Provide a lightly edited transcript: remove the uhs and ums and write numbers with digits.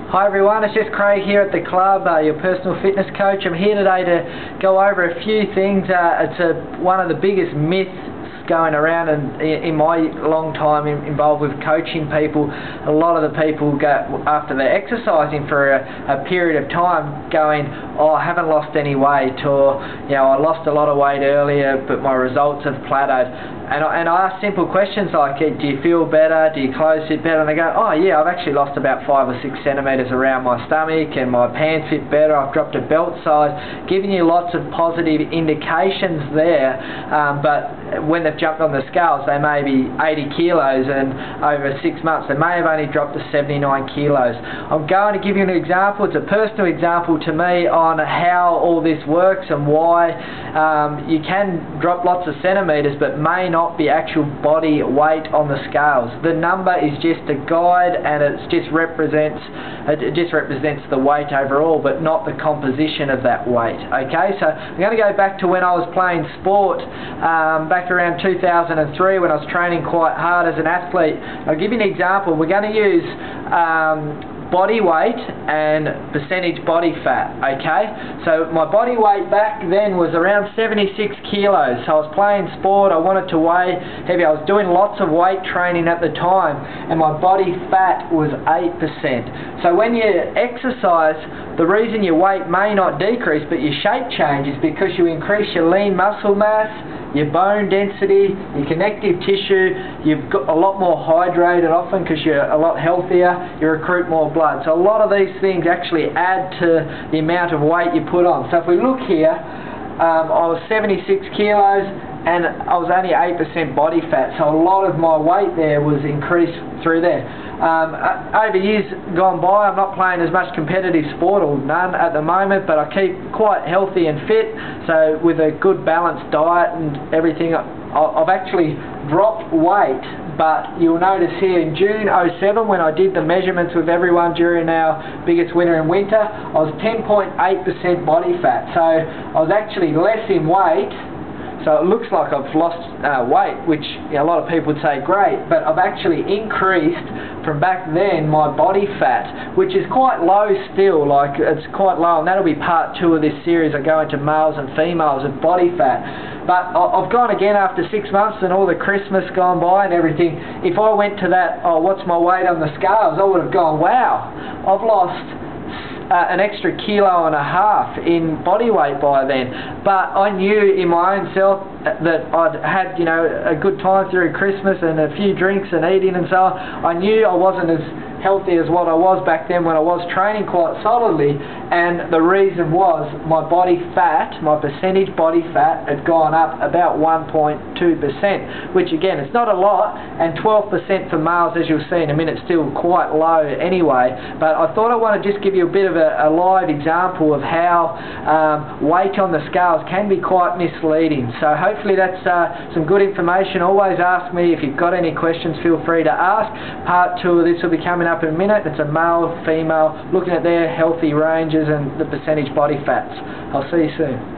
Hi everyone, it's just Craig here at the club, your personal fitness coach. I'm here today to go over a few things. It's one of the biggest myths going around, and in my long time involved with coaching people, a lot of the people go after they're exercising for a period of time going, oh, I haven't lost any weight, or I lost a lot of weight earlier but my results have plateaued. And I ask simple questions like, do you feel better, do your clothes fit better? And they go, oh yeah, I've actually lost about 5 or 6 centimetres around my stomach and my pants fit better, I've dropped a belt size, giving you lots of positive indications there, but when they've jumped on the scales they may be 80 kilos and over 6 months they may have only dropped to 79 kilos. I'm going to give you an example, it's a personal example to me on how all this works and why you can drop lots of centimetres but may not be actual body weight on the scales. The number is just a guide and it just represents the weight overall but not the composition of that weight. Okay, so I'm going to go back to when I was playing sport back around 2003 when I was training quite hard as an athlete. I'll give you an example. We're going to use body weight and percentage body fat. Okay, so my body weight back then was around 76 kilos. So I was playing sport, I wanted to weigh heavy, I was doing lots of weight training at the time, and my body fat was 8%. So when you exercise, the reason your weight may not decrease but your shape changes because you increase your lean muscle mass, your bone density, your connective tissue, you've got a lot more hydrated often because you're a lot healthier, you recruit more blood. So a lot of these things actually add to the amount of weight you put on. So if we look here, I was 76 kilos and I was only 8% body fat, so a lot of my weight there was increased through there. Over years gone by, I'm not playing as much competitive sport, or none at the moment, but I keep quite healthy and fit, so with a good balanced diet and everything, I've actually dropped weight. But you'll notice here in June 07 when I did the measurements with everyone during our biggest winter and winter, I was 10.8% body fat, so I was actually less in weight. So it looks like I've lost weight, which a lot of people would say great, but I've actually increased from back then my body fat, which is quite low still, like it's quite low, and that'll be part 2 of this series. I go into males and females of body fat. But I've gone again after 6 months and all the Christmas gone by and everything. If I went to that, oh, what's my weight on the scales, I would have gone, wow, I've lost an extra 1.5 kilos in body weight by then. But I knew in my own self that I'd had a good time through Christmas and a few drinks and eating and so on. I knew I wasn't as healthy as what I was back then when I was training quite solidly, and the reason was my body fat, my percentage body fat had gone up about 1.2%, which again, it's not a lot, and 12% for males, as you'll see in a minute, still quite low anyway. But I thought I want to just give you a bit of a live example of how weight on the scales can be quite misleading. So hopefully that's some good information. Always ask me if you've got any questions, feel free to ask. Part 2 of this will be coming up in a minute. It's a male, female, looking at their healthy ranges and the percentage body fats. I'll see you soon.